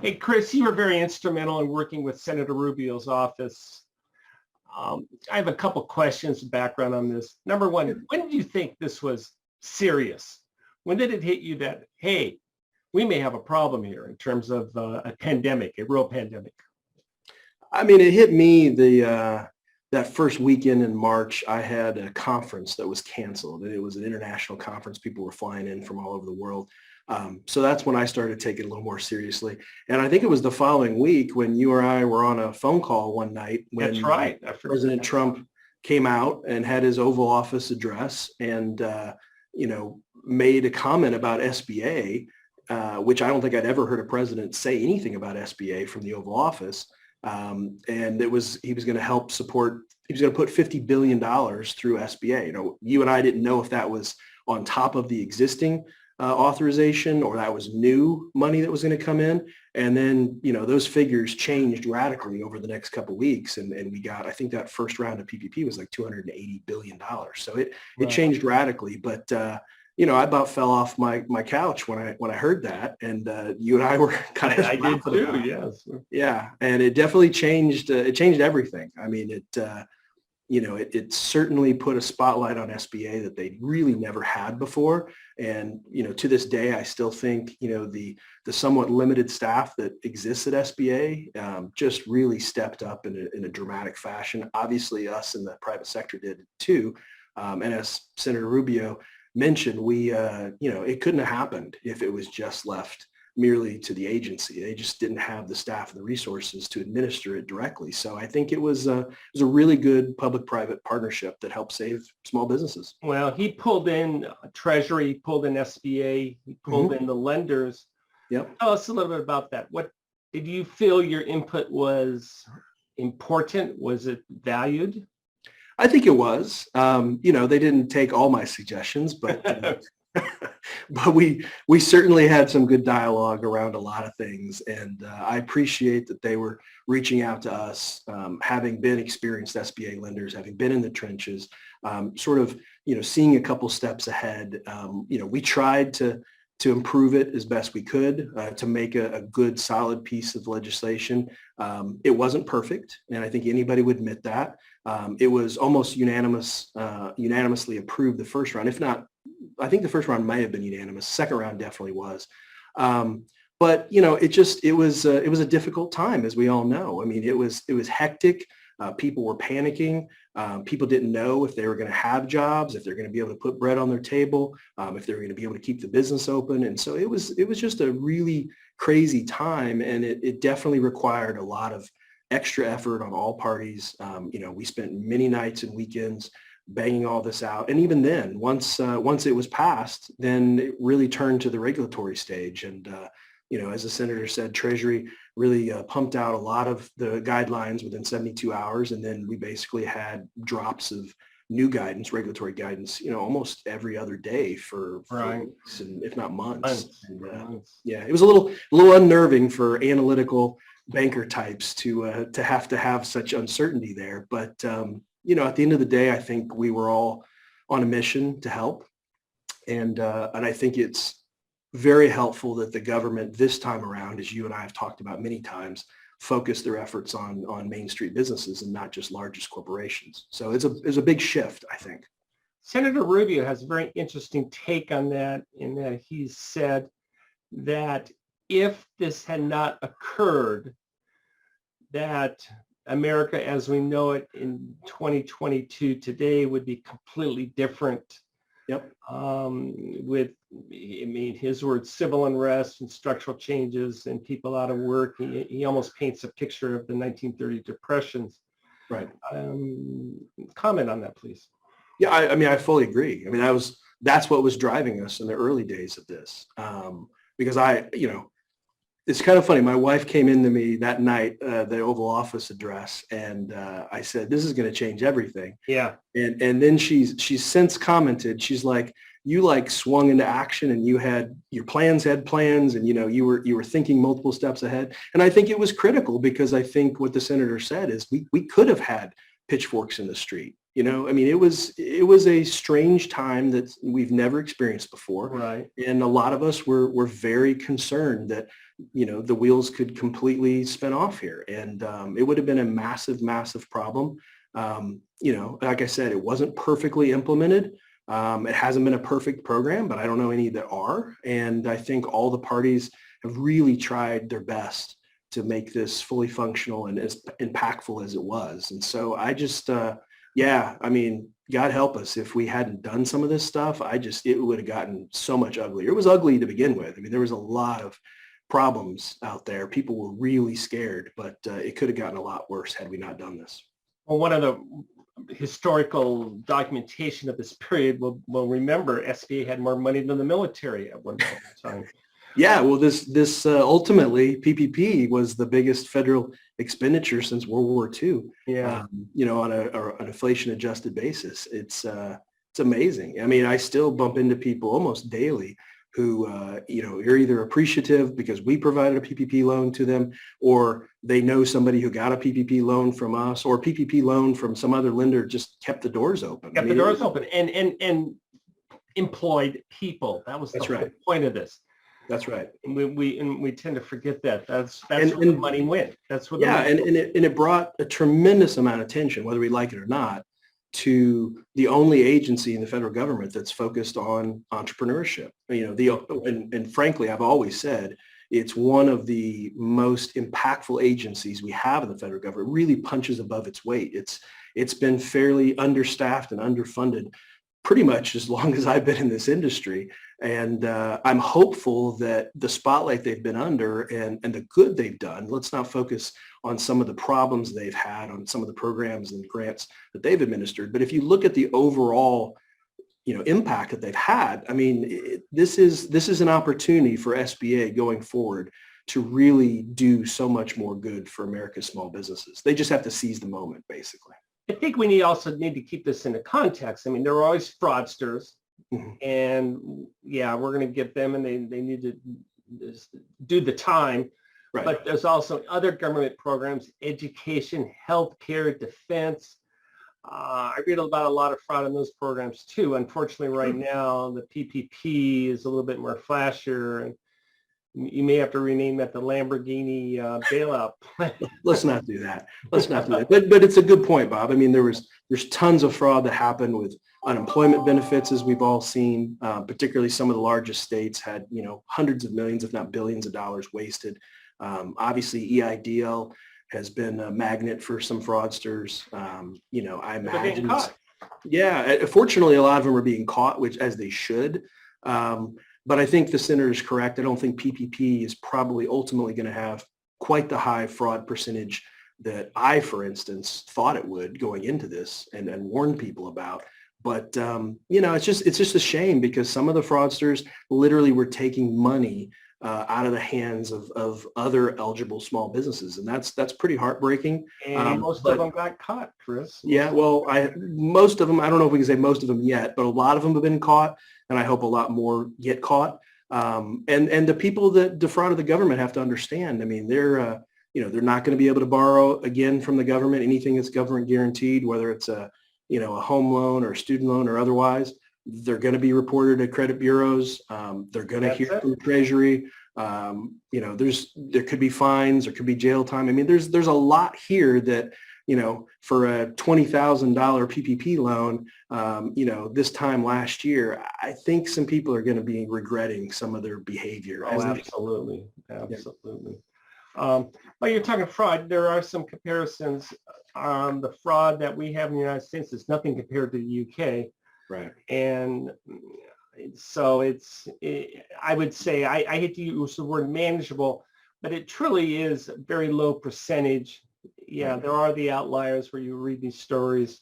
Hey, Chris, you were very instrumental in working with Senator Rubio's office. I have a couple questions background on this. Number one, when did you think this was serious? When did it hit you that, hey, we may have a problem here in terms of a pandemic, a real pandemic? I mean, it hit me that first weekend in March. I had a conference that was canceled, and it was an international conference. People were flying in from all over the world. So that's when I started taking it a little more seriously. And I think it was the following week when you or I were on a phone call one night when That's right. President Trump came out and had his Oval Office address and, made a comment about SBA, which I don't think I'd ever heard a president say anything about SBA from the Oval Office. And he was going to help support, he was going to put $50 billion through SBA. You and I didn't know if that was on top of the existing authorization or that was new money that was going to come in. And then, those figures changed radically over the next couple of weeks. And we got, I think that first round of PPP was like $280 billion. So it changed radically. But, I about fell off my couch when I heard that. And you and I were kind of. I did too, yes. Yeah. And it definitely changed. It changed everything. I mean, it certainly put a spotlight on SBA that they really never had before. And, to this day, I still think, the somewhat limited staff that exists at SBA just really stepped up in a dramatic fashion. Obviously, us in the private sector did too. And as Senator Rubio mentioned, it couldn't have happened if it was just left merely to the agency. They just didn't have the staff and the resources to administer it directly. So I think it was a really good public-private partnership that helped save small businesses. Well, he pulled in Treasury, he pulled in SBA, he pulled in the lenders. Yep. Tell us a little bit about that. What did you feel your input was important? Was it valued? I think it was. They didn't take all my suggestions, but but we certainly had some good dialogue around a lot of things. And I appreciate that they were reaching out to us, having been experienced SBA lenders, having been in the trenches, sort of, seeing a couple steps ahead. We tried to improve it as best we could, to make a good, solid piece of legislation. It wasn't perfect, and I think anybody would admit that. It was almost unanimously approved the first round. If not, I think the first round might have been unanimous. Second round definitely was. But it was a difficult time, as we all know. I mean, it was hectic. People were panicking. People didn't know if they were going to have jobs, if they're going to be able to put bread on their table, if they were going to be able to keep the business open. And so it was just a really crazy time, and it definitely required a lot of extra effort on all parties. We spent many nights and weekends banging all this out. And even then, once it was passed, then it really turned to the regulatory stage. And, as the senator said, Treasury really pumped out a lot of the guidelines within 72 hours. And then we basically had drops of new guidance, regulatory guidance, almost every other day for weeks and if not months. And, yeah, it was a little unnerving for analytical banker types to have such uncertainty there. But, at the end of the day, I think we were all on a mission to help. And I think it's very helpful that the government this time around, as you and I have talked about many times, focus their efforts on Main Street businesses and not just largest corporations. So it's a big shift, I think. Senator Rubio has a very interesting take on that, in that he said that if this had not occurred, that America as we know it in 2022 today would be completely different. Yep. His words, civil unrest and structural changes and people out of work. He almost paints a picture of the 1930 depressions. Right. Comment on that, please. Yeah, I fully agree. I mean, that's what was driving us in the early days of this. Because it's kind of funny. My wife came into me that night, the Oval Office address, and I said, "This is going to change everything." Yeah. And then she's since commented. She's like, "You swung into action, and your plans had plans, and you were thinking multiple steps ahead." And I think it was critical, because I think what the senator said is we could have had pitchforks in the street. It was a strange time that we've never experienced before. Right. And a lot of us were very concerned that the wheels could completely spin off here, and it would have been a massive, massive problem. Like I said, it wasn't perfectly implemented. It hasn't been a perfect program, but I don't know any that are. And I think all the parties have really tried their best to make this fully functional and as impactful as it was. And so I just, God help us if we hadn't done some of this stuff. It would have gotten so much uglier. It was ugly to begin with. I mean, there was a lot of problems out there. People were really scared, but it could have gotten a lot worse had we not done this. Well, one of the historical documentation of this period will remember SBA had more money than the military at one point in time. Yeah, well, this ultimately PPP was the biggest federal expenditure since World War II. Yeah, on an inflation adjusted basis. It's amazing. I mean, I still bump into people almost daily who are either appreciative because we provided a PPP loan to them, or they know somebody who got a PPP loan from us, or PPP loan from some other lender, just kept the doors open. Kept the doors open and employed people. That was the whole point of this. That's right. And we tend to forget that. That's where the money went. That's where the money went. And it brought a tremendous amount of attention, whether we like it or not, to the only agency in the federal government that's focused on entrepreneurship. And frankly, I've always said it's one of the most impactful agencies we have in the federal government. It really punches above its weight. It's been fairly understaffed and underfunded pretty much as long as I've been in this industry. And I'm hopeful that the spotlight they've been under and the good they've done, let's not focus on some of the problems they've had on some of the programs and grants that they've administered. But if you look at the overall, impact that they've had, I mean, this is an opportunity for SBA going forward to really do so much more good for America's small businesses. They just have to seize the moment, basically. I think we also need to keep this into context. I mean, there are always fraudsters, and we're going to get them, and they need to do the time. Right. But there's also other government programs, education, healthcare, defense. I read about a lot of fraud in those programs too. Unfortunately, right now, the PPP is a little bit more flashier, and you may have to rename that the Lamborghini bailout plan. Let's not do that. But it's a good point, Bob. I mean, there's tons of fraud that happened with unemployment benefits, as we've all seen. Particularly some of the largest states had, hundreds of millions, if not billions of dollars wasted. Obviously, EIDL has been a magnet for some fraudsters. I imagine. Fortunately, a lot of them are being caught, which as they should. But I think the senator is correct. I don't think PPP is probably ultimately going to have quite the high fraud percentage that I, for instance, thought it would going into this and warned people about. But, it's just a shame because some of the fraudsters literally were taking money out of the hands of other eligible small businesses. And that's pretty heartbreaking. And most of them got caught, Chris. Yeah, well, most of them, I don't know if we can say most of them yet, but a lot of them have been caught. And I hope a lot more get caught. And the people that defrauded the government have to understand. I mean, they're not going to be able to borrow again from the government, anything that's government guaranteed, whether it's a home loan or a student loan or otherwise. They're going to be reported at credit bureaus. They're going to hear from Treasury. There could be fines, there could be jail time. I mean, there's a lot here that, for a $20,000 PPP loan, this time last year, I think some people are going to be regretting some of their behavior. Oh, absolutely. Well, you're talking fraud. There are some comparisons. The fraud that we have in the United States is nothing compared to the UK. Right. And so I would say, I hate to use the word manageable, but it truly is a very low percentage. Yeah, there are the outliers where you read these stories,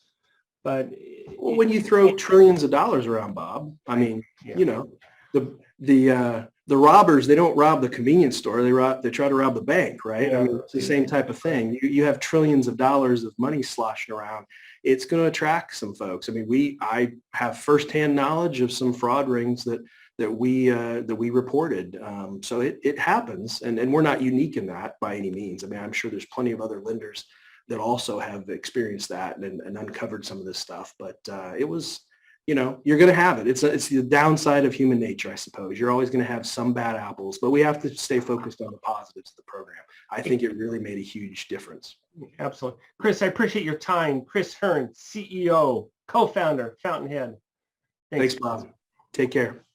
but when you throw trillions of dollars around, Bob, I mean, the robbers, they don't rob the convenience store. They try to rob the bank, right? I mean, it's the same type of thing. You have trillions of dollars of money sloshing around. It's going to attract some folks. I mean, I have firsthand knowledge of some fraud rings that we reported. So it happens, and we're not unique in that by any means. I mean, I'm sure there's plenty of other lenders that also have experienced that and uncovered some of this stuff. But it was you're going to have it. It's the downside of human nature, I suppose. You're always going to have some bad apples, but we have to stay focused on the positives of the program. I think it really made a huge difference. Absolutely. Chris, I appreciate your time. Chris Hearn, CEO, co-founder, Fountainhead. Thanks, Bob. Take care.